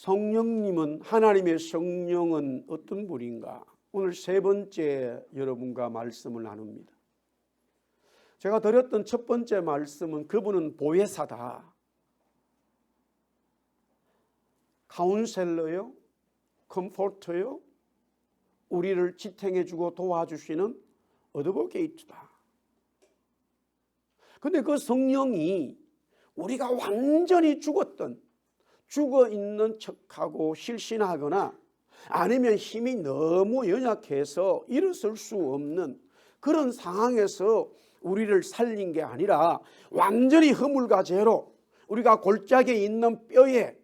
성령님은, 하나님의 성령은 어떤 분인가? 오늘 세 번째 여러분과 말씀을 나눕니다. 제가 드렸던 첫 번째 말씀은 그분은 보혜사다, 카운셀러요, 컴포터요, 우리를 지탱해주고 도와주시는 어드보게이트다. 근데 그 성령이 우리가 완전히 죽어 있는 척하고 실신하거나 아니면 힘이 너무 연약해서 일어설 수 없는 그런 상황에서 우리를 살린 게 아니라 완전히 허물과 죄로 우리가 골짜기에 있는 뼈에,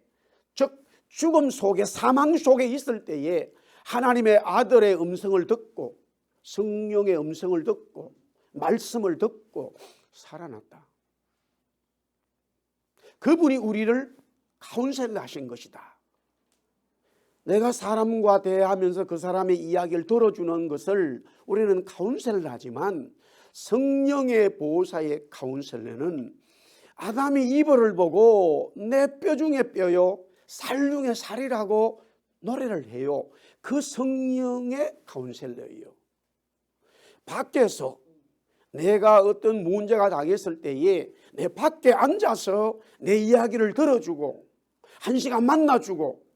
즉 죽음 속에, 사망 속에 있을 때에 하나님의 아들의 음성을 듣고 성령의 음성을 듣고 말씀을 듣고 살아났다. 그분이 우리를 카운셀러 하신 것이다. 내가 사람과 대화하면서 그 사람의 이야기를 들어주는 것을 우리는 카운셀러 하지만 성령의 보호사의 카운셀러는 아담이 이벌을 보고 내 뼈 중에 뼈요, 살 중에 살이라고 노래를 해요. 그 성령의 카운셀러예요. 밖에서 내가 어떤 문제가 당했을 때에 내 밖에 앉아서 내 이야기를 들어주고 1시간 만나주고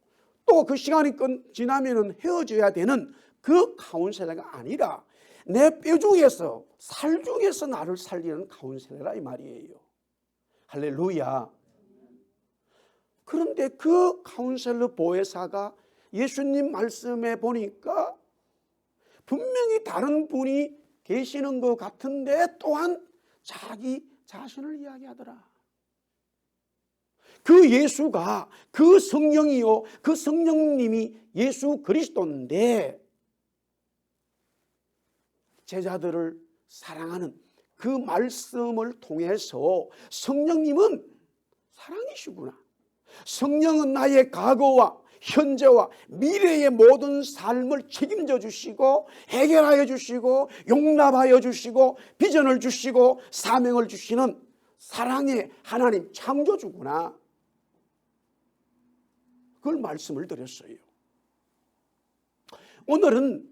또 그 시간이 지나면 헤어져야 되는 그 카운셀러가 아니라 내 뼈 중에서, 살 중에서 나를 살리는 카운셀러라 이 말이에요. 할렐루야. 그런데 그 카운셀러 보혜사가 예수님 말씀에 보니까 분명히 다른 분이 계시는 것 같은데 또한 자기 자신을 이야기하더라. 그 예수가, 그 성령이요, 그 성령님이 예수 그리스도인데 제자들을 사랑하는 그 말씀을 통해서 성령님은 사랑이시구나, 성령은 나의 과거와 현재와 미래의 모든 삶을 책임져 주시고 해결하여 주시고 용납하여 주시고 비전을 주시고 사명을 주시는 사랑의 하나님 창조주구나, 그걸 말씀을 드렸어요. 오늘은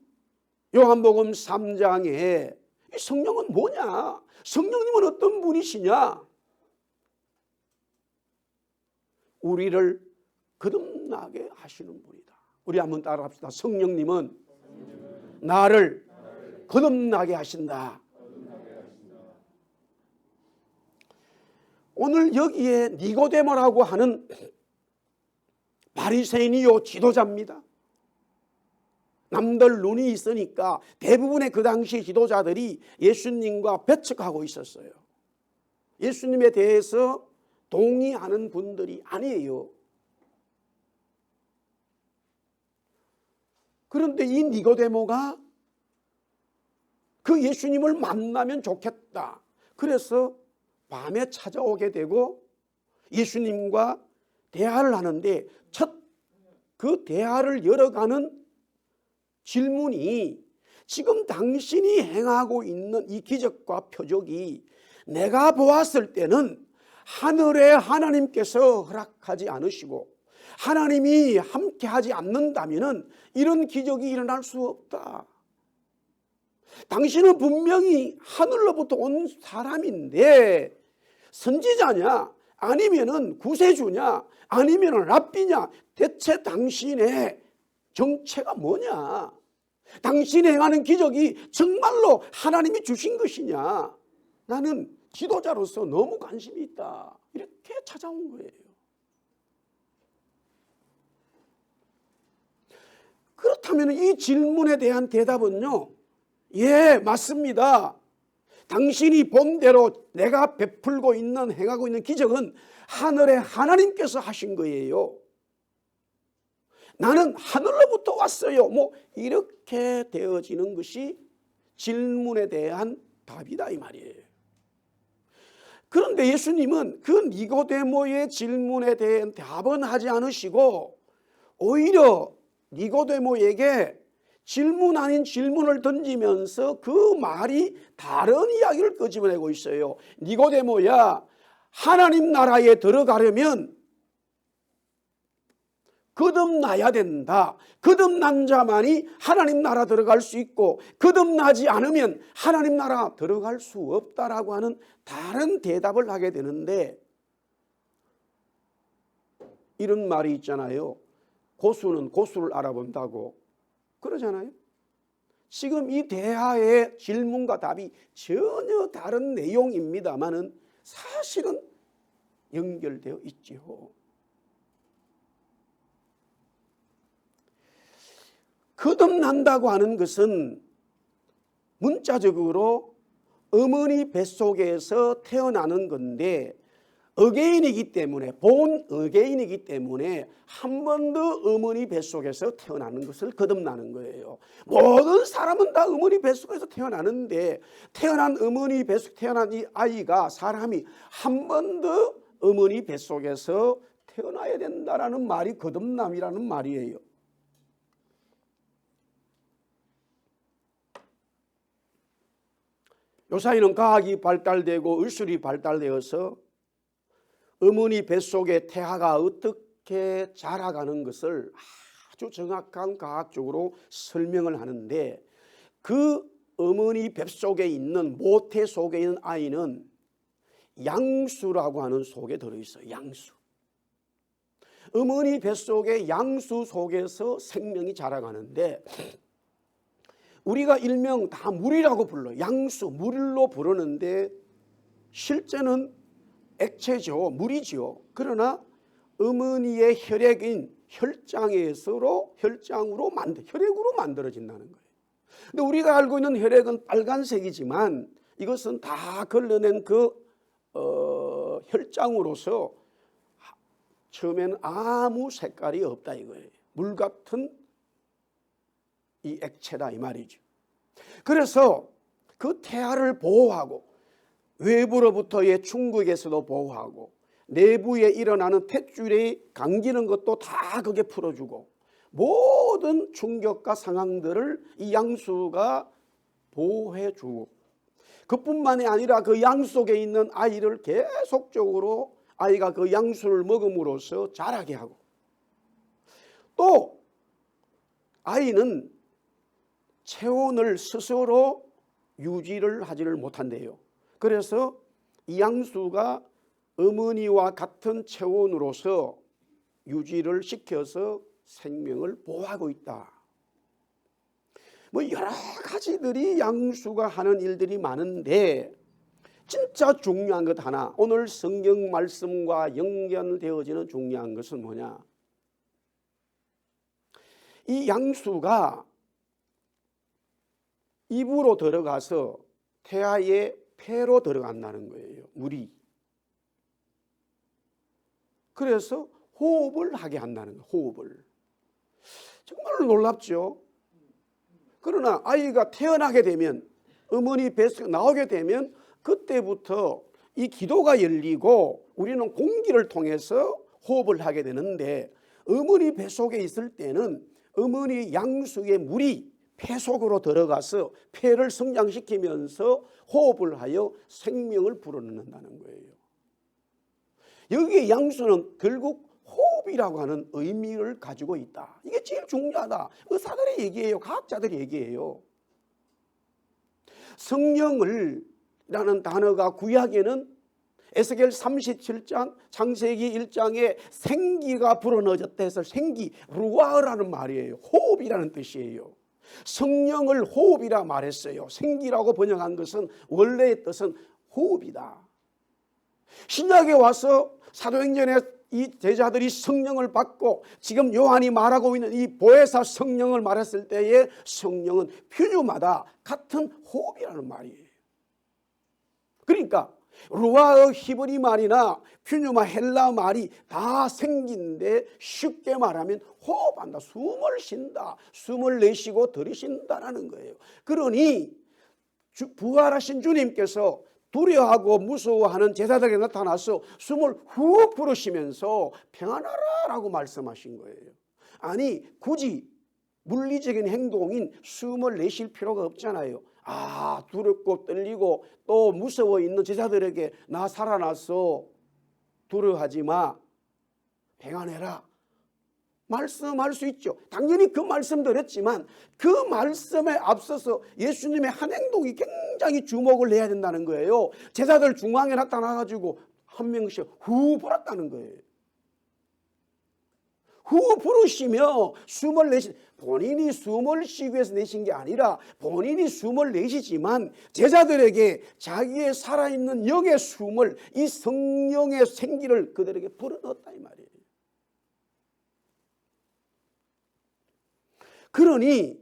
요한복음 3장에 성령은 뭐냐, 성령님은 어떤 분이시냐, 우리를 거듭나게 하시는 분이다. 우리 한번 따라합시다. 성령님은 나를 거듭나게 하신다. 오늘 여기에 니고데모라고 하는 바리새인이요 지도자입니다. 남들 눈이 있으니까 대부분의 그 당시 지도자들이 예수님과 배척하고 있었어요. 예수님에 대해서 동의하는 분들이 아니에요. 그런데 이 니고데모가 그 예수님을 만나면 좋겠다, 그래서 밤에 찾아오게 되고 예수님과 대화를 하는데 첫 그 대화를 열어가는 질문이 지금 당신이 행하고 있는 이 기적과 표적이 내가 보았을 때는 하늘의 하나님께서 허락하지 않으시고 하나님이 함께하지 않는다면 이런 기적이 일어날 수 없다. 당신은 분명히 하늘로부터 온 사람인데 선지자냐 아니면은 구세주냐 아니면은 랍비냐, 대체 당신의 정체가 뭐냐, 당신이 행하는 기적이 정말로 하나님이 주신 것이냐, 나는 지도자로서 너무 관심이 있다, 이렇게 찾아온 거예요. 그렇다면 이 질문에 대한 대답은요, 예, 맞습니다. 당신이 본대로 내가 베풀고 있는, 행하고 있는 기적은 하늘의 하나님께서 하신 거예요. 나는 하늘로부터 왔어요. 뭐 이렇게 되어지는 것이 질문에 대한 답이다 이 말이에요. 그런데 예수님은 그 니고데모의 질문에 대한 답은 하지 않으시고 오히려 니고데모에게 질문 아닌 질문을 던지면서 그 말이 다른 이야기를 끄집어내고 있어요. 니고데모야, 하나님 나라에 들어가려면 거듭나야 된다. 거듭난 자만이 하나님 나라 들어갈 수 있고 거듭나지 않으면 하나님 나라 들어갈 수 없다라고 하는 다른 대답을 하게 되는데, 이런 말이 있잖아요. 고수는 고수를 알아본다고 그러잖아요. 지금 이 대하의 질문과 답이 전혀 다른 내용입니다만은 사실은 연결되어 있지요. 거듭난다고 하는 것은 문자적으로 어머니 뱃속에서 태어나는 건데, 어게인이기 때문에, 본 어게인이기 때문에 한 번 더 어머니 뱃속에서 태어나는 것을 거듭나는 거예요. 모든 사람은 다 어머니 뱃속에서 태어나는데, 태어난 어머니 뱃속 태어난 이 아이가, 사람이 한 번 더 어머니 뱃속에서 태어나야 된다라는 말이 거듭남이라는 말이에요. 요사이는 과학이 발달되고 의술이 발달되어서 어머니 뱃속의 태아가 어떻게 자라가는 것을 아주 정확한 과학적으로 설명을 하는데, 그 어머니 뱃속에 있는, 모태 속에 있는 아이는 양수라고 하는 속에 들어있어요. 양수. 어머니 뱃속의 양수 속에서 생명이 자라가는데, 우리가 일명 다 물이라고 불러요. 양수, 물로 부르는데 실제는 액체죠. 물이죠. 그러나 어머니의 혈액인 혈장으로 혈액으로 만들어진다는 거예요. 근데 우리가 알고 있는 혈액은 빨간색이지만 이것은 다 걸러낸 그 혈장으로서 처음에는 아무 색깔이 없다 이거예요. 물 같은 이 액체다 이 말이죠. 그래서 그 태아를 보호하고 외부로부터의 충격에서도 보호하고 내부에 일어나는 탯줄이 감기는 것도 다 그게 풀어주고 모든 충격과 상황들을 이 양수가 보호해주고, 그뿐만이 아니라 그 양 속에 있는 아이를 계속적으로 아이가 그 양수를 먹음으로써 자라게 하고, 또 아이는 체온을 스스로 유지를 하지를 못한대요. 그래서 이 양수가 어머니와 같은 체온으로서 유지를 시켜서 생명을 보호하고 있다. 뭐 여러 가지들이 양수가 하는 일들이 많은데, 진짜 중요한 것 하나, 오늘 성경 말씀과 연결되어지는 중요한 것은 뭐냐? 이 양수가 입으로 들어가서 태아의 폐로 들어간다는 거예요. 물이. 그래서 호흡을 하게 한다는 거예요. 호흡을. 정말 놀랍죠. 그러나 아이가 태어나게 되면, 어머니 뱃속에 나오게 되면 그때부터 이 기도가 열리고 우리는 공기를 통해서 호흡을 하게 되는데, 어머니 뱃속에 있을 때는 어머니 양수의 물이 폐 속으로 들어가서 폐를 성장시키면서 호흡을 하여 생명을 불어넣는다는 거예요. 여기에 양수는 결국 호흡이라고 하는 의미를 가지고 있다. 이게 제일 중요하다. 의사들의 얘기예요. 과학자들의 얘기예요. 성령을 라는 단어가 구약에는 에스겔 37장, 창세기 1장에 생기가 불어넣어졌다 해서 생기, 루아흐라는 말이에요. 호흡이라는 뜻이에요. 성령을 호흡이라 말했어요. 생기라고 번역한 것은 원래의 뜻은 호흡이다. 신약에 와서 사도행전에 이 제자들이 성령을 받고 지금 요한이 말하고 있는 이 보혜사 성령을 말했을 때에 성령은 표류마다 같은 호흡이라는 말이에요. 그러니까 루아의 히브리 말이나 퓨뉴마 헬라 말이 다 생긴데, 쉽게 말하면 호흡한다, 숨을 쉰다, 숨을 내쉬고 들이쉰다라는 거예요. 그러니 부활하신 주님께서 두려워하고 무서워하는 제자들에게 나타나서 숨을 훅 불으시면서 평안하라라고 말씀하신 거예요. 아니 굳이 물리적인 행동인 숨을 내쉴 필요가 없잖아요. 두렵고 떨리고 또 무서워 있는 제자들에게 나 살아났어, 두려워하지 마, 평안해라, 말씀할 수 있죠. 당연히 그 말씀 드렸지만 그 말씀에 앞서서 예수님의 한 행동이 굉장히 주목을 해야 된다는 거예요. 제자들 중앙에 나타나가지고 한 명씩 후 불었다는 거예요. 후 부르시며 숨을 내시, 본인이 숨을 쉬기 위해서 내신 게 아니라 본인이 숨을 내시지만 제자들에게 자기의 살아있는 영의 숨을, 이 성령의 생기를 그들에게 불어넣었다 이 말이에요. 그러니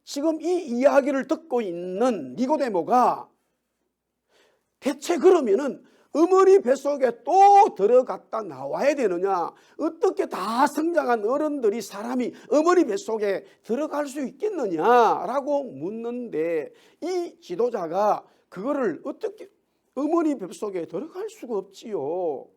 지금 이 이야기를 듣고 있는 니고데모가 대체 그러면은 어머니 뱃속에 또 들어갔다 나와야 되느냐? 어떻게 다 성장한 어른들이 사람이 어머니 뱃속에 들어갈 수 있겠느냐라고 묻는데 이 지도자가 그거를 어떻게 어머니 뱃속에 들어갈 수가 없지요.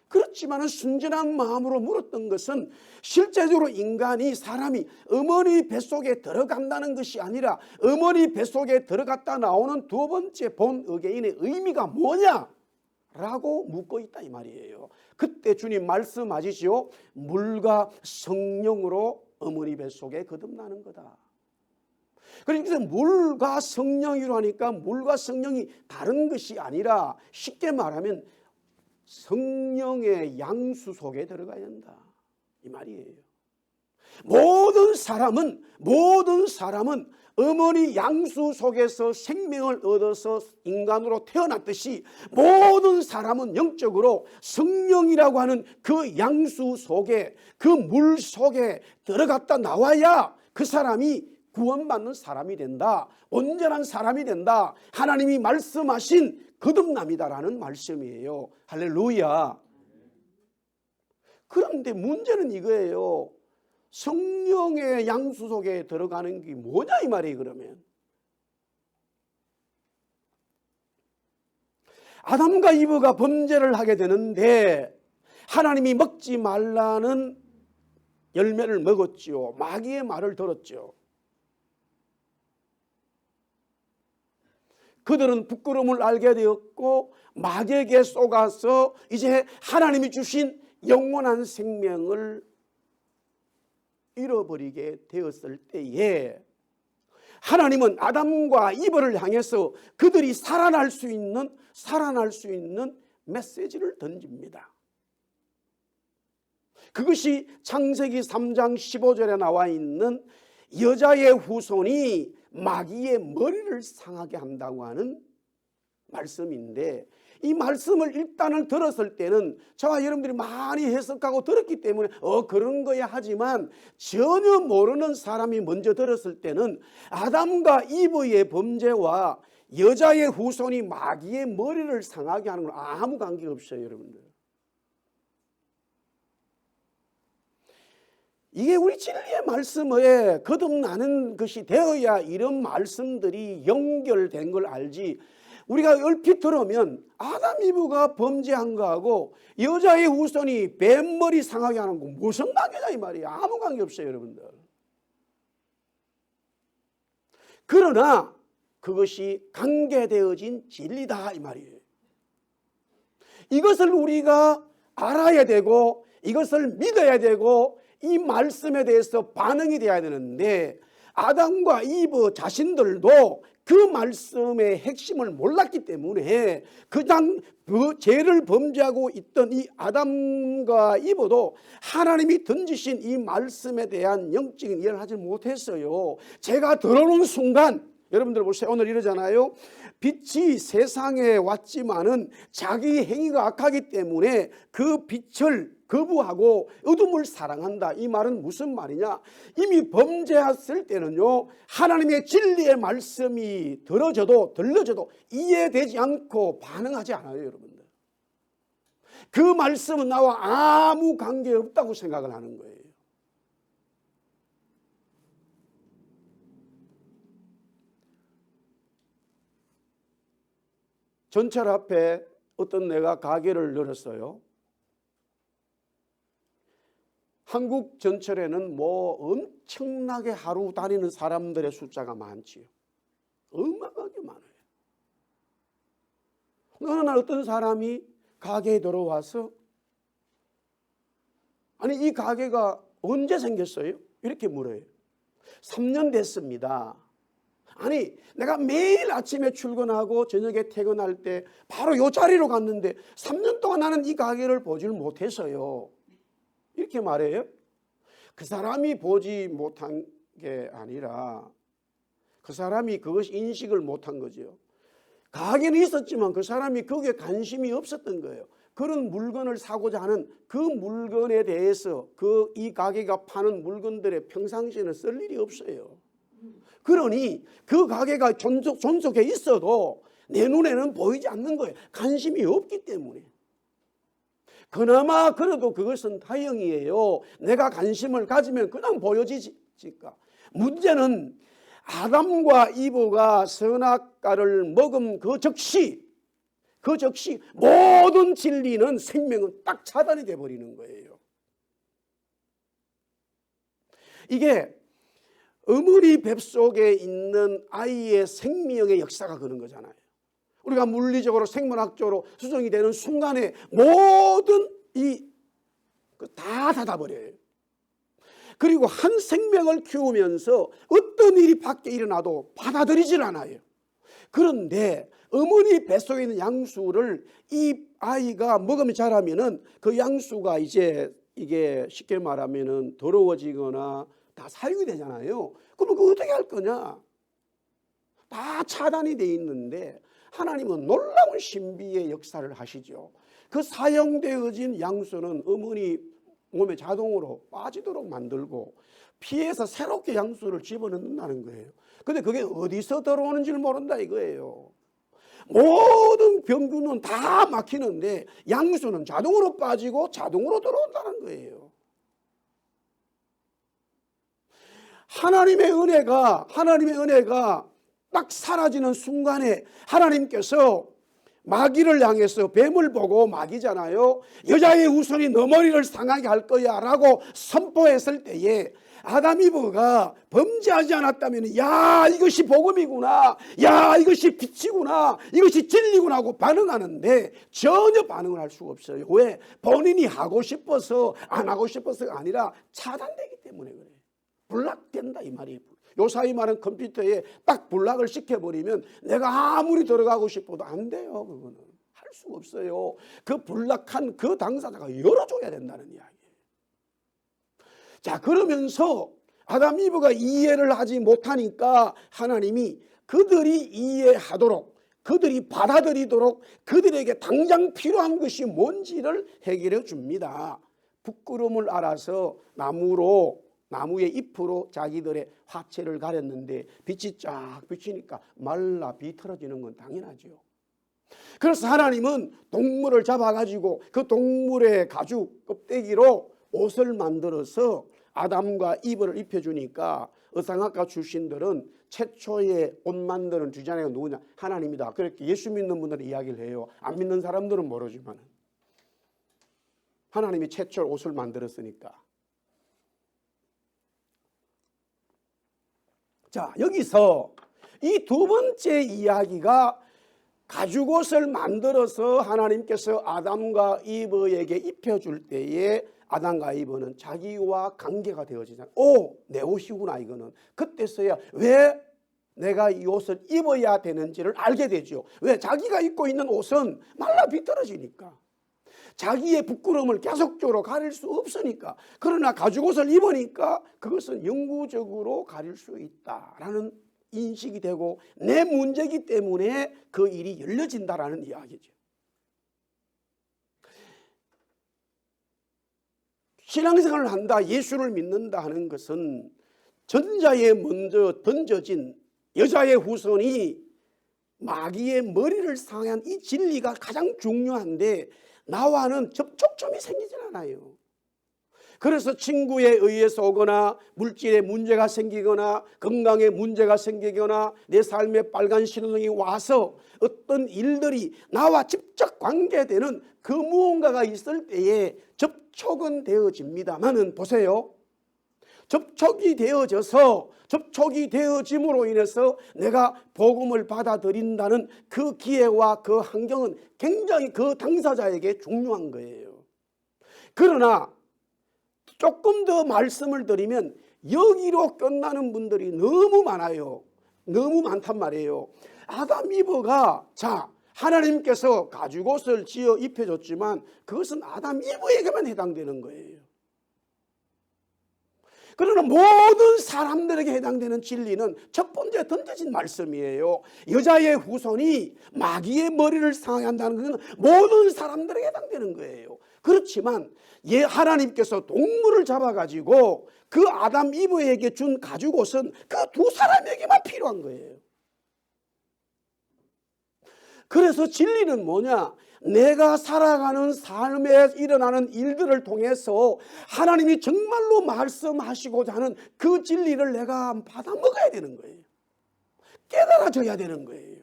그렇지만 순진한 마음으로 물었던 것은 실제적으로 인간이 사람이 어머니 뱃속에 들어간다는 것이 아니라 어머니 뱃속에 들어갔다 나오는 두 번째 본 어게인의 의미가 뭐냐라고 묻고 있다 이 말이에요. 그때 주님 말씀하시죠. 물과 성령으로 어머니 뱃속에 거듭나는 거다. 그러니까 물과 성령이로 하니까 물과 성령이 다른 것이 아니라 쉽게 말하면 성령의 양수 속에 들어가야 된다 이 말이에요. 모든 사람은 어머니 양수 속에서 생명을 얻어서 인간으로 태어났듯이 모든 사람은 영적으로 성령이라고 하는 그 양수 속에, 그 물 속에 들어갔다 나와야 그 사람이 구원받는 사람이 된다. 온전한 사람이 된다. 하나님이 말씀하신 거듭남이다라는 말씀이에요. 할렐루야. 그런데 문제는 이거예요. 성령의 양수 속에 들어가는 게 뭐냐 이 말이에요. 그러면 아담과 이브가 범죄를 하게 되는데 하나님이 먹지 말라는 열매를 먹었지요. 마귀의 말을 들었죠. 그들은 부끄러움을 알게 되었고 마귀에게 속아서 이제 하나님이 주신 영원한 생명을 잃어버리게 되었을 때에 하나님은 아담과 이브를 향해서 그들이 살아날 수 있는 메시지를 던집니다. 그것이 창세기 3장 15절에 나와 있는 여자의 후손이 마귀의 머리를 상하게 한다고 하는 말씀인데, 이 말씀을 일단은 들었을 때는 저와 여러분들이 많이 해석하고 들었기 때문에 그런 거야 하지만 전혀 모르는 사람이 먼저 들었을 때는 아담과 이브의 범죄와 여자의 후손이 마귀의 머리를 상하게 하는 건 아무 관계가 없어요. 여러분들, 이게 우리 진리의 말씀에 거듭나는 것이 되어야 이런 말씀들이 연결된 걸 알지, 우리가 얼핏 들으면 아담 이브가 범죄한 거하고 여자의 후손이 뱀머리 상하게 하는 거 무슨 관계냐 이 말이에요. 아무 관계 없어요. 여러분들. 그러나 그것이 관계되어진 진리다 이 말이에요. 이것을 우리가 알아야 되고 이것을 믿어야 되고 이 말씀에 대해서 반응이 돼야 되는데, 아담과 이브 자신들도 그 말씀의 핵심을 몰랐기 때문에 그냥 죄를 범죄하고 있던 이 아담과 이브도 하나님이 던지신 이 말씀에 대한 영적인 이해를 하지 못했어요. 제가 들어오는 순간, 여러분들 보세요. 오늘 이러잖아요. 빛이 세상에 왔지만은 자기 행위가 악하기 때문에 그 빛을 거부하고 어둠을 사랑한다. 이 말은 무슨 말이냐? 이미 범죄했을 때는요, 하나님의 진리의 말씀이 들려져도 이해되지 않고 반응하지 않아요. 여러분들, 그 말씀은 나와 아무 관계없다고 생각을 하는 거예요. 전철 앞에 어떤 내가 가게를 열었어요. 한국 전철에는 엄청나게 하루 다니는 사람들의 숫자가 많지요. 어마어마하게 많아요. 어느 날 어떤 사람이 가게에 들어와서 아니 이 가게가 언제 생겼어요? 이렇게 물어요. 3년 됐습니다. 아니 내가 매일 아침에 출근하고 저녁에 퇴근할 때 바로 이 자리로 갔는데 3년 동안 나는 이 가게를 보질 못해서요. 이렇게 말해요. 그 사람이 보지 못한 게 아니라 그 사람이 그것이 인식을 못한 거죠. 가게는 있었지만 그 사람이 거기에 관심이 없었던 거예요. 그런 물건을 사고자 하는 그 물건에 대해서 이 가게가 파는 물건들의 평상시에는 쓸 일이 없어요. 그러니 그 가게가 존속해 있어도 내 눈에는 보이지 않는 거예요. 관심이 없기 때문에. 그나마 그래도 그것은 다행이에요. 내가 관심을 가지면 그냥 보여지니까. 문제는 아담과 이브가 선악과를 먹은 그 즉시 모든 진리는 생명은 딱 차단이 되어버리는 거예요. 이게 어머니 뱃속에 있는 아이의 생명의 역사가 그런 거잖아요. 우리가 물리적으로 생물학적으로 수정이 되는 순간에 모든 다 닫아버려요. 그리고 한 생명을 키우면서 어떤 일이 밖에 일어나도 받아들이질 않아요. 그런데 어머니 뱃속에 있는 양수를 이 아이가 먹으면 자라면은 그 양수가 이제 이게 쉽게 말하면은 더러워지거나 다 사육이 되잖아요. 그럼 그거 어떻게 할 거냐? 다 차단이 돼 있는데 하나님은 놀라운 신비의 역사를 하시죠. 그 사용되어진 양수는 어머니 몸에 자동으로 빠지도록 만들고 피해서 새롭게 양수를 집어넣는다는 거예요. 근데 그게 어디서 들어오는지를 모른다 이거예요. 모든 병균은 다 막히는데 양수는 자동으로 빠지고 자동으로 들어온다는 거예요. 하나님의 은혜가 딱 사라지는 순간에 하나님께서 마귀를 향해서 뱀을 보고 마귀잖아요. 여자의 후손이 너 머리를 상하게 할 거야 라고 선포했을 때에 아담 이브가 범죄하지 않았다면 야 이것이 복음이구나, 야 이것이 빛이구나, 이것이 진리구나 하고 반응하는데 전혀 반응을 할 수가 없어요. 왜? 본인이 하고 싶어서 안 하고 싶어서가 아니라 차단되기 때문에 그래요. 블락된다 이 말이에요. 요사이 말은 컴퓨터에 딱 블락을 시켜버리면 내가 아무리 들어가고 싶어도 안 돼요. 그거는 할 수가 없어요. 그 블락한 그 당사자가 열어줘야 된다는 이야기예요. 자, 그러면서 아담 이브가 이해를 하지 못하니까 하나님이 그들이 이해하도록, 그들이 받아들이도록 그들에게 당장 필요한 것이 뭔지를 해결해 줍니다. 부끄러움을 알아서 나무의 잎으로 자기들의 화채를 가렸는데 빛이 쫙 비치니까 말라 비틀어지는 건 당연하죠. 그래서 하나님은 동물을 잡아가지고 그 동물의 가죽 껍데기로 옷을 만들어서 아담과 이브를 입혀주니까 의상학과 출신들은 최초의 옷 만드는 주자가 누구냐? 하나님이다. 그렇게 예수 믿는 분들은 이야기를 해요. 안 믿는 사람들은 모르지만 하나님이 최초 옷을 만들었으니까. 자, 여기서 이 두 번째 이야기가 가죽옷을 만들어서 하나님께서 아담과 이브에게 입혀줄 때에 아담과 이브는 자기와 관계가 되어지잖아요. 내 옷이구나 이거는. 그때서야 왜 내가 이 옷을 입어야 되는지를 알게 되죠. 왜? 자기가 입고 있는 옷은 말라 비틀어지니까. 자기의 부끄러움을 계속적으로 가릴 수 없으니까. 그러나 가죽옷을 입으니까 그것은 영구적으로 가릴 수 있다라는 인식이 되고 내 문제이기 때문에 그 일이 열려진다라는 이야기죠. 신앙생활을 한다, 예수를 믿는다 하는 것은 전자에 먼저 던져진 여자의 후손이 마귀의 머리를 상한 이 진리가 가장 중요한데 나와는 접촉점이 생기질 않아요. 그래서 친구에 의해서 오거나 물질에 문제가 생기거나 건강에 문제가 생기거나 내 삶에 빨간 신호등이 와서 어떤 일들이 나와 직접 관계되는 그 무언가가 있을 때에 접촉은 되어집니다만은 보세요. 접촉이 되어짐으로 인해서 내가 복음을 받아들인다는 그 기회와 그 환경은 굉장히 그 당사자에게 중요한 거예요. 그러나 조금 더 말씀을 드리면 여기로 끝나는 분들이 너무 많아요. 너무 많단 말이에요. 아담 이브가 하나님께서 가죽옷을 지어 입혀줬지만 그것은 아담 이브에게만 해당되는 거예요. 그러나 모든 사람들에게 해당되는 진리는 첫 번째 던져진 말씀이에요. 여자의 후손이 마귀의 머리를 상하게 한다는 것은 모든 사람들에게 해당되는 거예요. 그렇지만 하나님께서 동물을 잡아가지고 그 아담 이브에게 준 가죽옷은 그 두 사람에게만 필요한 거예요. 그래서 진리는 뭐냐? 내가 살아가는 삶에 일어나는 일들을 통해서 하나님이 정말로 말씀하시고자 하는 그 진리를 내가 받아 먹어야 되는 거예요. 깨달아져야 되는 거예요.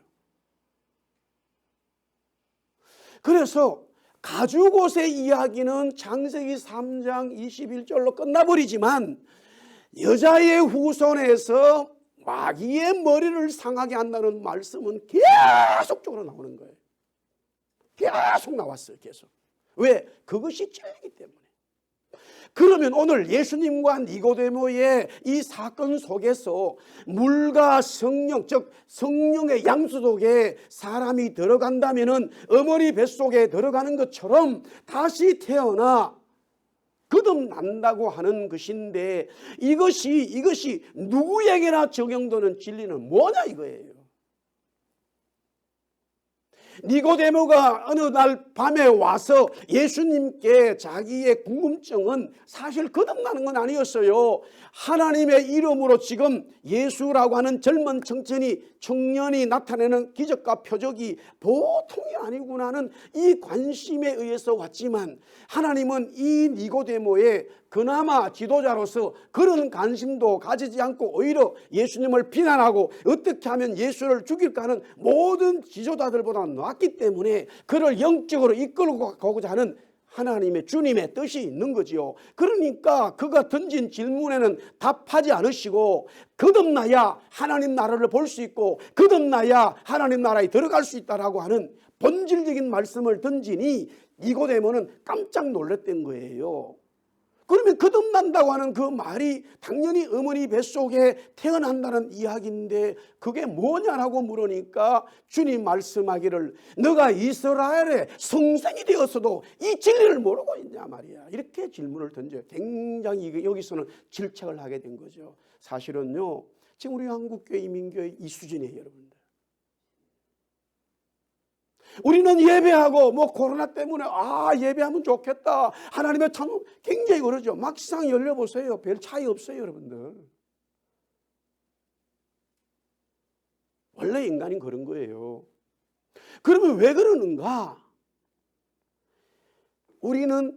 그래서 가죽옷의 이야기는 창세기 3장 21절로 끝나버리지만 여자의 후손에서 마귀의 머리를 상하게 한다는 말씀은 계속적으로 나오는 거예요. 계속 나왔어요. 계속. 왜? 그것이 진리이기 때문에. 그러면 오늘 예수님과 니고데모의 이 사건 속에서 물과 성령, 즉 성령의 양수 속에 사람이 들어간다면은 어머니 뱃속에 들어가는 것처럼 다시 태어나 거듭난다고 하는 것인데 이것이 누구에게나 적용되는 진리는 뭐냐 이거예요. 니고데모가 어느 날 밤에 와서 예수님께 자기의 궁금증은 사실 거듭나는 건 아니었어요. 하나님의 이름으로 지금 예수라고 하는 젊은 청년이 나타내는 기적과 표적이 보통이 아니구나는 이 관심에 의해서 왔지만 하나님은 이 니고데모의 그나마 지도자로서 그런 관심도 가지지 않고 오히려 예수님을 비난하고 어떻게 하면 예수를 죽일까 하는 모든 지도자들보다 낫기 때문에 그를 영적으로 이끌고 가고자 하는 하나님의 주님의 뜻이 있는 거지요. 그러니까 그가 던진 질문에는 답하지 않으시고 거듭나야 하나님 나라를 볼 수 있고 거듭나야 하나님 나라에 들어갈 수 있다라고 하는 본질적인 말씀을 던지니 니고데모는 깜짝 놀랐던 거예요. 그러면 거듭난다고 하는 그 말이 당연히 어머니 뱃속에 태어난다는 이야기인데 그게 뭐냐라고 물으니까 주님 말씀하기를 너가 이스라엘의 성생이 되었어도 이 진리를 모르고 있냐 말이야. 이렇게 질문을 던져요. 굉장히 여기서는 질책을 하게 된 거죠. 사실은요 지금 우리 한국교회 이민교회 이 수준이에요 여러분들. 우리는 예배하고 코로나 때문에 예배하면 좋겠다 하나님의 참 굉장히 그러죠. 막상 열려보세요. 별 차이 없어요 여러분들. 원래 인간이 그런 거예요. 그러면 왜 그러는가? 우리는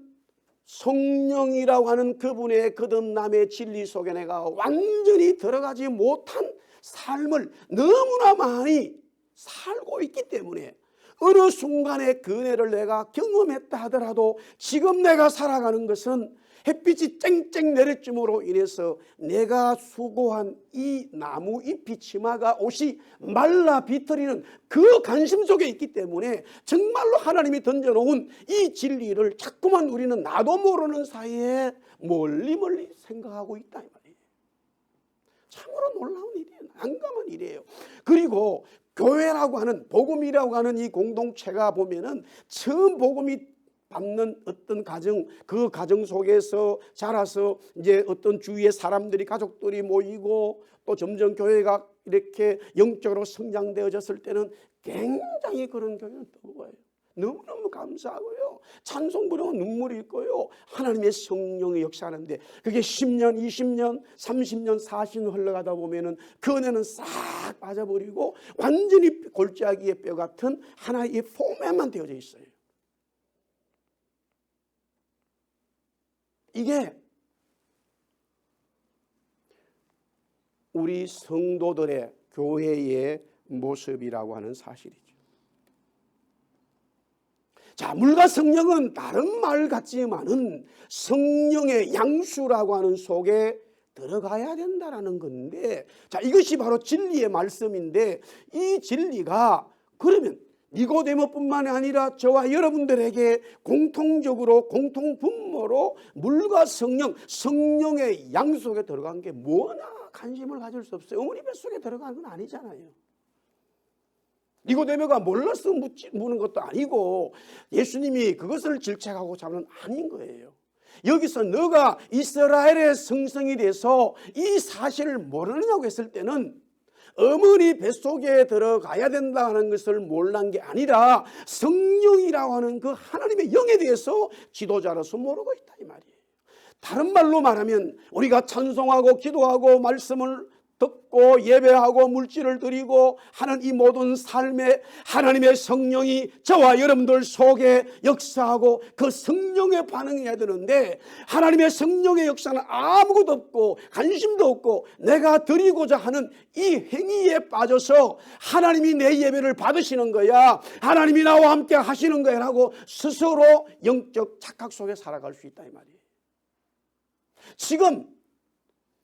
성령이라고 하는 그분의 거듭남의 진리 속에 내가 완전히 들어가지 못한 삶을 너무나 많이 살고 있기 때문에 어느 순간의 그 은혜를 내가 경험했다 하더라도 지금 내가 살아가는 것은 햇빛이 쨍쨍 내리침으로 인해서 내가 수고한 이 나무 잎이 치마가 옷이 말라 비틀리는 그 관심 속에 있기 때문에 정말로 하나님이 던져놓은 이 진리를 자꾸만 우리는 나도 모르는 사이에 멀리 생각하고 있다 이 말이에요. 참으로 놀라운 일이에요. 난감한 일이에요. 그리고 교회라고 하는 복음이라고 하는 이 공동체가 보면은 처음 복음이 받는 어떤 가정, 그 가정 속에서 자라서 이제 어떤 주위의 사람들이 가족들이 모이고 또 점점 교회가 이렇게 영적으로 성장되어졌을 때는 굉장히 그런 교회는 뜨거워요. 너무너무 감사하고요. 찬송 부르면 눈물이 있고요. 하나님의 성령이 역사하는데 그게 10년, 20년, 30년, 40년 흘러가다 보면은 그 은혜는 싹 빠져버리고 완전히 골짜기의 뼈 같은 하나의 폼에만 되어져 있어요. 이게 우리 성도들의 교회의 모습이라고 하는 사실이죠. 자, 물과 성령은 다른 말 같지만은 성령의 양수라고 하는 속에 들어가야 된다라는 건데, 자, 이것이 바로 진리의 말씀인데 이 진리가 그러면 니고데모뿐만 아니라 저와 여러분들에게 공통적으로 공통분모로 물과 성령, 성령의 양속에 들어간 게 뭐나 관심을 가질 수 없어요. 어머니 뱃속에 들어간 건 아니잖아요. 니고데모가 몰라서 묻는 것도 아니고 예수님이 그것을 질책하고자 하는 아닌 거예요. 여기서 너가 이스라엘의 성성이 돼서 이 사실을 모르느냐고 했을 때는 어머니 뱃속에 들어가야 된다는 것을 몰란 게 아니라 성령이라고 하는 그 하나님의 영에 대해서 지도자로서 모르고 있다 이 말이에요. 다른 말로 말하면 우리가 찬송하고 기도하고 말씀을 듣고 예배하고 물질을 드리고 하는 이 모든 삶에 하나님의 성령이 저와 여러분들 속에 역사하고 그 성령에 반응해야 되는데 하나님의 성령의 역사는 아무것도 없고 관심도 없고 내가 드리고자 하는 이 행위에 빠져서 하나님이 내 예배를 받으시는 거야, 하나님이 나와 함께 하시는 거야 라고 스스로 영적 착각 속에 살아갈 수 있다 이 말이에요. 지금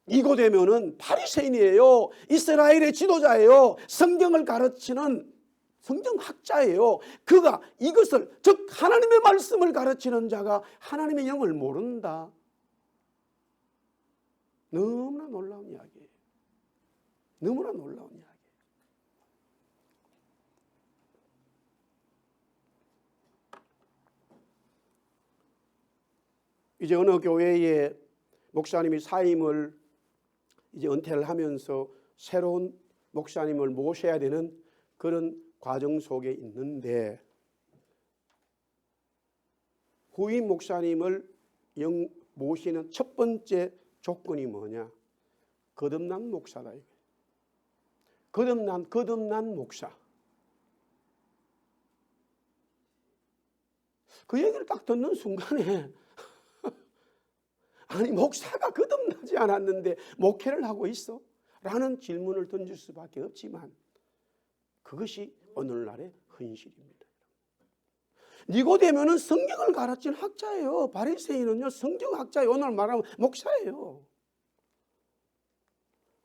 니고데모는 바리새인이에요. 이스라엘의 지도자예요. 성경을 가르치는 성경학자예요. 그가 이것을, 즉 하나님의 말씀을 가르치는 자가 하나님의 영을 모른다. 너무나 놀라운 이야기예요. 너무나 놀라운 이야기예요. 이제 어느 교회에 목사님이 사임을 이제 은퇴를 하면서 새로운 목사님을 모셔야 되는 그런 과정 속에 있는데 후임 목사님을 모시는 첫 번째 조건이 뭐냐? 거듭난 목사다. 거듭난 목사. 그 얘기를 딱 듣는 순간에 아니 목사가 거듭나지 않았는데 목회를 하고 있어? 라는 질문을 던질 수밖에 없지만 그것이 오늘날의 현실입니다. 니고데모는 성경을 가르친 학자예요. 바리새인은요 성경학자예요. 오늘 말하면 목사예요.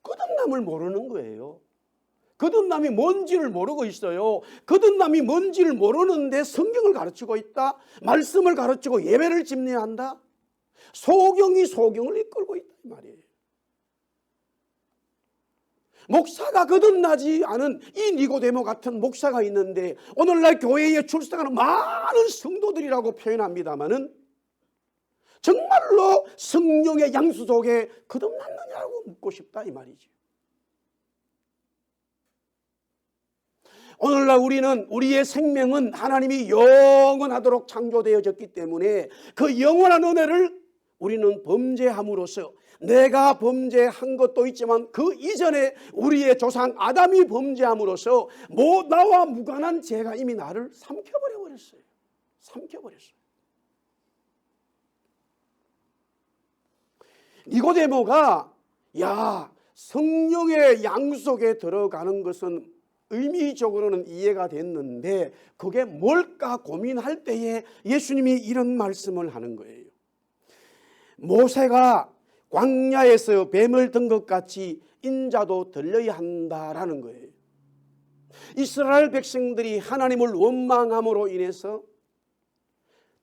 거듭남을 모르는 거예요. 거듭남이 뭔지를 모르고 있어요. 거듭남이 뭔지를 모르는데 성경을 가르치고 있다. 말씀을 가르치고 예배를 집례한다. 소경이 소경을 이끌고 있다 이 말이에요. 목사가 거듭나지 않은 이 니고데모 같은 목사가 있는데 오늘날 교회에 출석하는 많은 성도들이라고 표현합니다마는 정말로 성령의 양수 속에 거듭났느냐고 묻고 싶다 이 말이죠. 오늘날 우리는 우리의 생명은 하나님이 영원하도록 창조되어졌기 때문에 그 영원한 은혜를 우리는 범죄함으로써 내가 범죄한 것도 있지만 그 이전에 우리의 조상 아담이 범죄함으로써 나와 무관한 죄가 이미 나를 삼켜버렸어요. 니고데모가 성령의 양속에 들어가는 것은 의미적으로는 이해가 됐는데 그게 뭘까 고민할 때에 예수님이 이런 말씀을 하는 거예요. 모세가 광야에서 뱀을 든 것 같이 인자도 들려야 한다라는 거예요. 이스라엘 백성들이 하나님을 원망함으로 인해서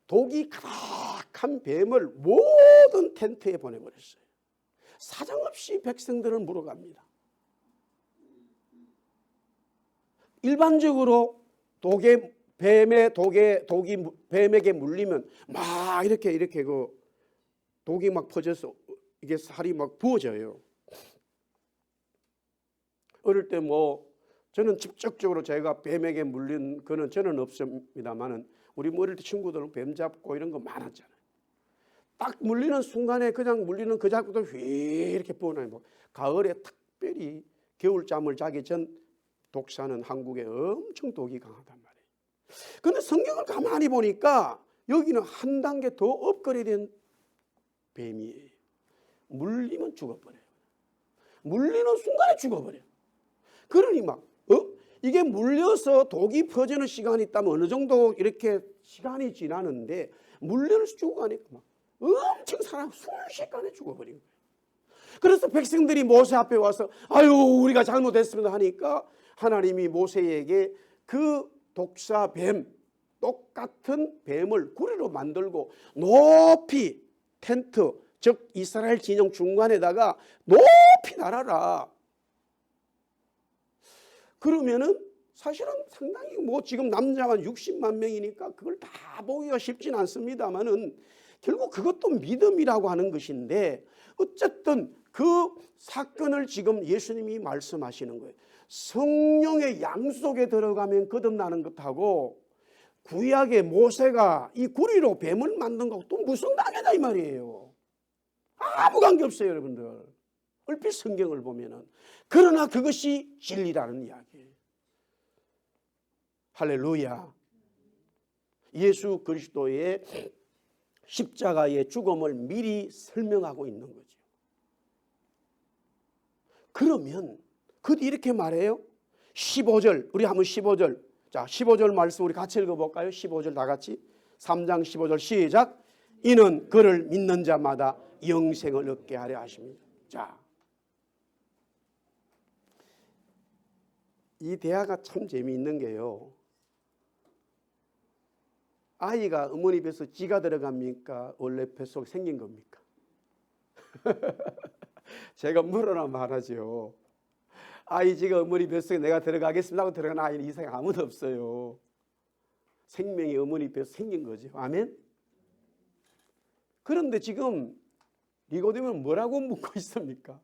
독이 가득한 뱀을 모든 텐트에 보내버렸어요. 사정없이 백성들을 물어갑니다. 일반적으로 독이 뱀에게 물리면 막 이렇게 독이 막 퍼져서 이게 살이 막 부어져요. 어릴 때 저는 직접적으로 제가 뱀에게 물린 거는 저는 없습니다만은 우리 어릴 때 친구들은 뱀 잡고 이런 거 많았잖아요. 딱 물리는 순간에 그냥 물리는 그 잡고도 휘 이렇게 부어나요. 가을에 특별히 겨울잠을 자기 전 독사는 한국에 엄청 독이 강하단 말이에요. 그런데 성경을 가만히 보니까 여기는 한 단계 더 업그레이드된 뱀이에요. 물리면 죽어버려요. 물리는 순간에 죽어버려요. 그러니 이게 물려서 독이 퍼지는 시간이 있다면 어느 정도 이렇게 시간이 지나는데 물려서 죽어가니까 엄청 순식간에 죽어버린 거예요. 그래서 백성들이 모세 앞에 와서 우리가 잘못했습니다 하니까 하나님이 모세에게 그 독사 뱀, 똑같은 뱀을 구리로 만들고 높이 텐트, 즉 이스라엘 진영 중간에다가 높이 날아라. 그러면은 사실은 상당히 뭐 지금 남자가 60만 명이니까 그걸 다 보기가 쉽진 않습니다만은 결국 그것도 믿음이라고 하는 것인데, 어쨌든 그 사건을 지금 예수님이 말씀하시는 거예요. 성령의 양속에 들어가면 거듭나는 것하고 구약의 모세가 이 구리로 뱀을 만든 것하고 또 무슨 관계다 이 말이에요. 아무 관계 없어요, 여러분들. 얼핏 성경을 보면은. 그러나 그것이 진리라는 이야기예요. 할렐루야. 예수 그리스도의 십자가의 죽음을 미리 설명하고 있는 거죠. 그러면 그 이렇게 말해요. 15절, 우리 한번 15절. 자, 15절 말씀 우리 같이 읽어볼까요? 15절 다 같이. 3장 15절 시작. 이는 그를 믿는 자마다 영생을 얻게 하려 하십니다. 자, 이 대화가 참 재미있는 게요. 아이가 어머니 뱃속에 지가 들어갑니까? 원래 뱃속에 생긴 겁니까? 제가 물어나 말하죠. 아이 지가 어머니 뱃속에 내가 들어가겠습니다 하고 들어가는 아이는 이 세상에 아무도 없어요. 생명이 어머니 뱃속에 생긴 거죠. 아멘? 그런데 지금 니고데모는 뭐라고 묻고 있습니까?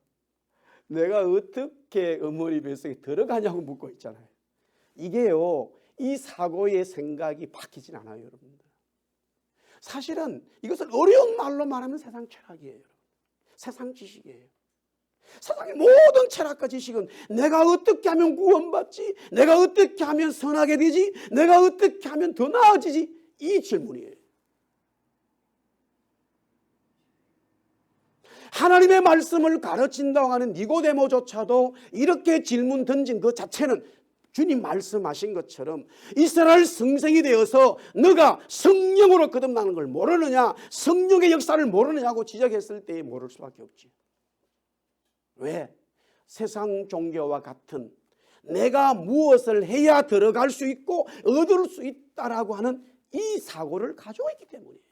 내가 어떻게 어머니 뱃속에 들어가냐고 묻고 있잖아요. 이게요, 이 사고의 생각이 바뀌진 않아요, 여러분들. 사실은 이것을 어려운 말로 말하면 세상 철학이에요. 세상 지식이에요. 세상의 모든 철학과 지식은 내가 어떻게 하면 구원받지? 내가 어떻게 하면 선하게 되지? 내가 어떻게 하면 더 나아지지? 이 질문이에요. 하나님의 말씀을 가르친다고 하는 니고데모조차도 이렇게 질문 던진 그 자체는 주님 말씀하신 것처럼 이스라엘 성생이 되어서 너가 성령으로 거듭나는 걸 모르느냐, 성령의 역사를 모르느냐고 지적했을 때에 모를 수밖에 없지. 왜? 세상 종교와 같은 내가 무엇을 해야 들어갈 수 있고 얻을 수 있다라고 하는 이 사고를 가지고 있기 때문이에요.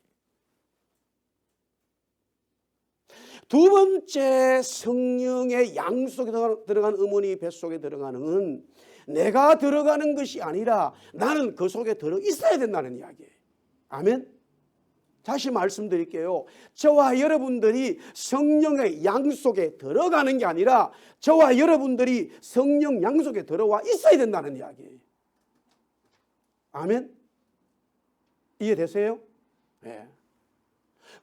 두 번째, 성령의 양속에 들어간 어머니 뱃속에 들어가는 내가 들어가는 것이 아니라 나는 그 속에 들어 있어야 된다는 이야기예요. 아멘. 다시 말씀드릴게요. 저와 여러분들이 성령의 양속에 들어가는 게 아니라 저와 여러분들이 성령 양속에 들어와 있어야 된다는 이야기예요. 아멘. 이해되세요? 네.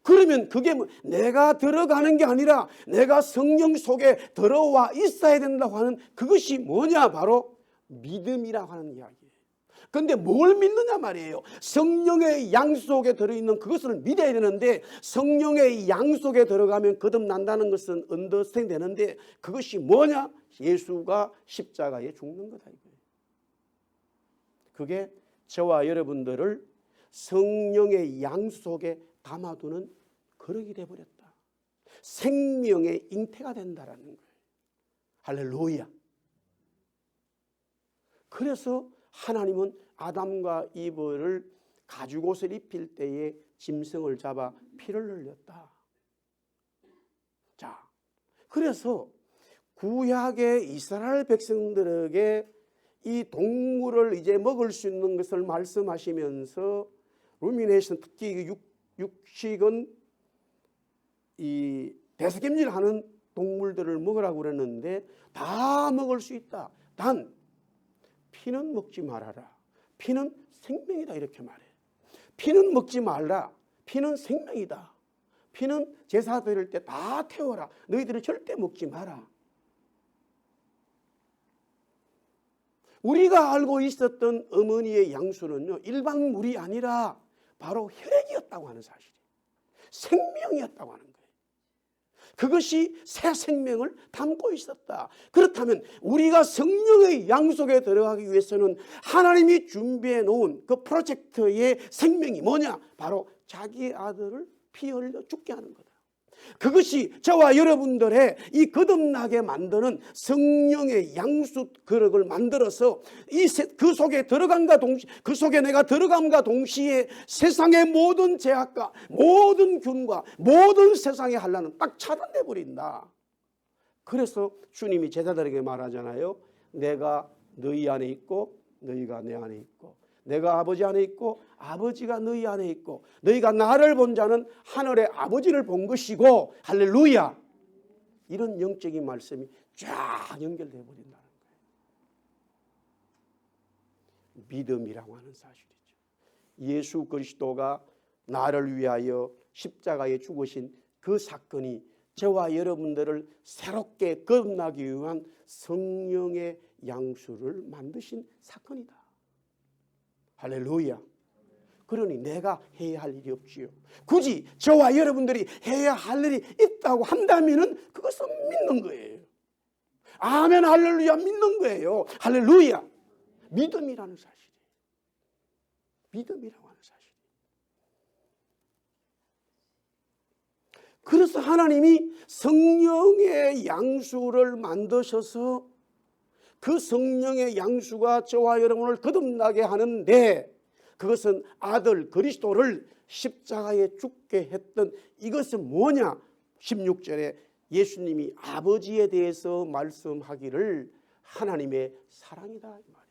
그러면 그게 내가 들어가는 게 아니라 내가 성령 속에 들어와 있어야 된다고 하는 그것이 뭐냐? 바로 믿음이라고 하는 이야기예요. 그런데 뭘 믿느냐 말이에요. 성령의 양 속에 들어있는 그것을 믿어야 되는데 성령의 양 속에 들어가면 거듭난다는 것은 언더스탠드 되는데 그것이 뭐냐? 예수가 십자가에 죽는 거다 이거예요. 그게 저와 여러분들을 성령의 양 속에 담아두는 거룩이 되어버렸다. 생명의 잉태가 된다라는 거예요. 할렐루야. 그래서 하나님은 아담과 이브를 가죽옷을 입힐 때에 짐승을 잡아 피를 흘렸다. 자, 그래서 구약의 이스라엘 백성들에게 이 동물을 이제 먹을 수 있는 것을 말씀하시면서 루미네이션, 특히 육식은 이 대속김질하는 동물들을 먹으라고 그랬는데 다 먹을 수 있다. 단 피는 먹지 말아라. 피는 생명이다 이렇게 말해. 피는 먹지 말라. 피는 생명이다. 피는 제사 드릴 때 다 태워라. 너희들은 절대 먹지 마라. 우리가 알고 있었던 어머니의 양수는요, 일반 물이 아니라 바로 혈액이었다고 하는 사실이에요. 생명이었다고 하는 거예요. 그것이 새 생명을 담고 있었다. 그렇다면 우리가 성령의 양 속에 들어가기 위해서는 하나님이 준비해 놓은 그 프로젝트의 생명이 뭐냐? 바로 자기의 아들을 피 흘려 죽게 하는 거다. 그것이 저와 여러분들의 이 거듭나게 만드는 성령의 양수 그릇을 만들어서 그 속에 들어감과 동시에, 그 속에 내가 들어감과 동시에 세상의 모든 제약과 모든 균과 모든 세상의 환난은 딱 차단돼 버린다. 그래서 주님이 제자들에게 말하잖아요. 내가 너희 안에 있고 너희가 내 안에 있고, 내가 아버지 안에 있고 아버지가 너희 안에 있고, 너희가 나를 본 자는 하늘의 아버지를 본 것이고, 할렐루야. 이런 영적인 말씀이 쫙 연결되어 버린다는 거예요. 믿음이라고 하는 사실이죠. 예수 그리스도가 나를 위하여 십자가에 죽으신 그 사건이 저와 여러분들을 새롭게 거듭나기 위한 성령의 양수를 만드신 사건이다. 할렐루야. 그러니 내가 해야 할 일이 없지요. 굳이 저와 여러분들이 해야 할 일이 있다고 한다면 그것은 믿는 거예요. 아멘 할렐루야 믿는 거예요. 할렐루야. 믿음이라는 사실이에요. 믿음이라고 하는 사실. 그래서 하나님이 성령의 양수를 만드셔서 그 성령의 양수가 저와 여러분을 거듭나게 하는데, 그것은 아들 그리스도를 십자가에 죽게 했던 이것은 뭐냐? 16절에 예수님이 아버지에 대해서 말씀하기를 하나님의 사랑이다 이 말이에요.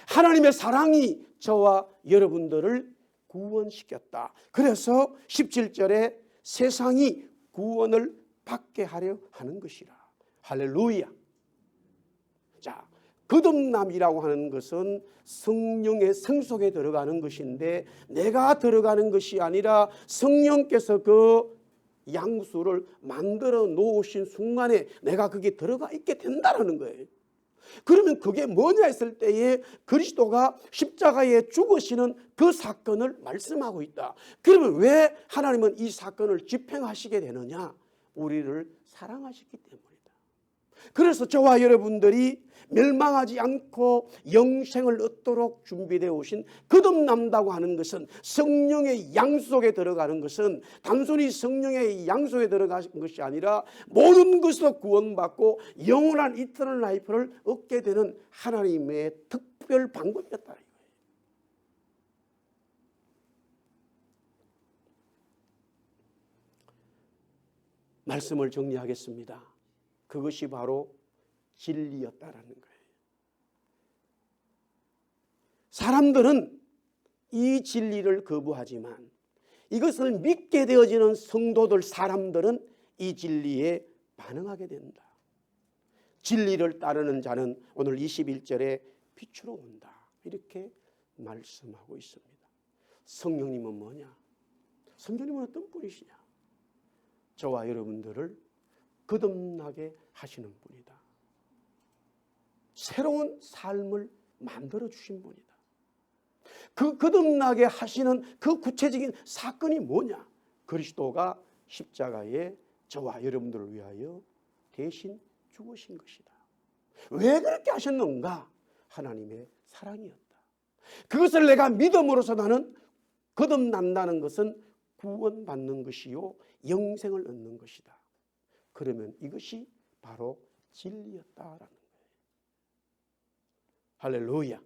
하나님의 사랑이 저와 여러분들을 구원시켰다. 그래서 17절에 세상이 구원을 받게 하려 하는 것이라. 할렐루야. 자, 거듭남이라고 하는 것은 성령의 성속에 들어가는 것인데, 내가 들어가는 것이 아니라 성령께서 그 양수를 만들어 놓으신 순간에 내가 거기에 들어가 있게 된다는 거예요. 그러면 그게 뭐냐 했을 때에 그리스도가 십자가에 죽으시는 그 사건을 말씀하고 있다. 그러면 왜 하나님은 이 사건을 집행하시게 되느냐? 우리를 사랑하셨기 때문이다. 그래서 저와 여러분들이 멸망하지 않고 영생을 얻도록 준비되어 오신 거듭난다고 하는 것은, 성령의 양수 속에 들어가는 것은 단순히 성령의 양수 속에 들어가는 것이 아니라 모든 것으로 구원받고 영원한 이터널 라이프를 얻게 되는 하나님의 특별 방법이었다. 말씀을 정리하겠습니다. 그것이 바로 진리였다라는 거예요. 사람들은 이 진리를 거부하지만 이것을 믿게 되어지는 성도들, 사람들은 이 진리에 반응하게 된다. 진리를 따르는 자는 오늘 21절에 빛으로 온다. 이렇게 말씀하고 있습니다. 성령님은 뭐냐? 성령님은 어떤 분이시냐? 저와 여러분들을 거듭나게 하시는 분이다. 새로운 삶을 만들어 주신 분이다. 그 거듭나게 하시는 그 구체적인 사건이 뭐냐? 그리스도가 십자가에 저와 여러분들을 위하여 대신 죽으신 것이다. 왜 그렇게 하셨는가? 하나님의 사랑이었다. 그것을 내가 믿음으로써 나는 거듭난다는 것은 구원받는 것이요 영생을 얻는 것이다. 그러면 이것이 바로 진리였다라는 거예요. 할렐루야.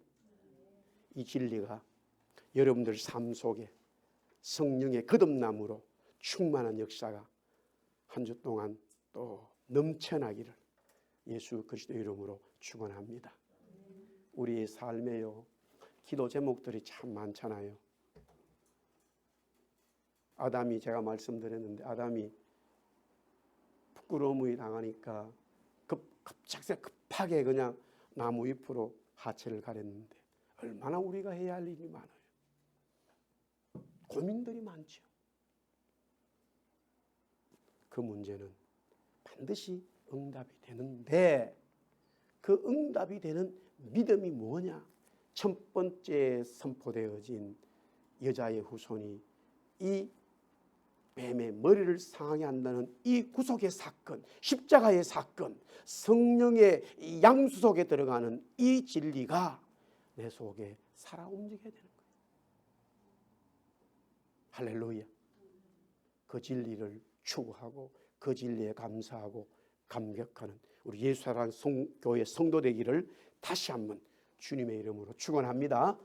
이 진리가 여러분들 삶 속에 성령의 거듭남으로 충만한 역사가 한 주 동안 또 넘쳐나기를 예수 그리스도 이름으로 축원합니다. 우리의 삶에요, 기도 제목들이 참 많잖아요. 아담이, 제가 말씀드렸는데 아담이 부끄러움이 당하니까 갑자기 급하게 그냥 나무 잎으로 하체를 가렸는데 얼마나 우리가 해야 할 일이 많아요. 고민들이 많죠. 그 문제는 반드시 응답이 되는데, 그 응답이 되는 믿음이 뭐냐? 첫 번째 선포되어진 여자의 후손이 이 뱀의 머리를 상하게 한다는 이 구속의 사건, 십자가의 사건, 성령의 양수 속에 들어가는 이 진리가 내 속에 살아 움직여야 되는 거예요. 할렐루야. 그 진리를 추구하고 그 진리에 감사하고 감격하는 우리 예수사랑 교회 성도 되기를 다시 한번 주님의 이름으로 축원합니다.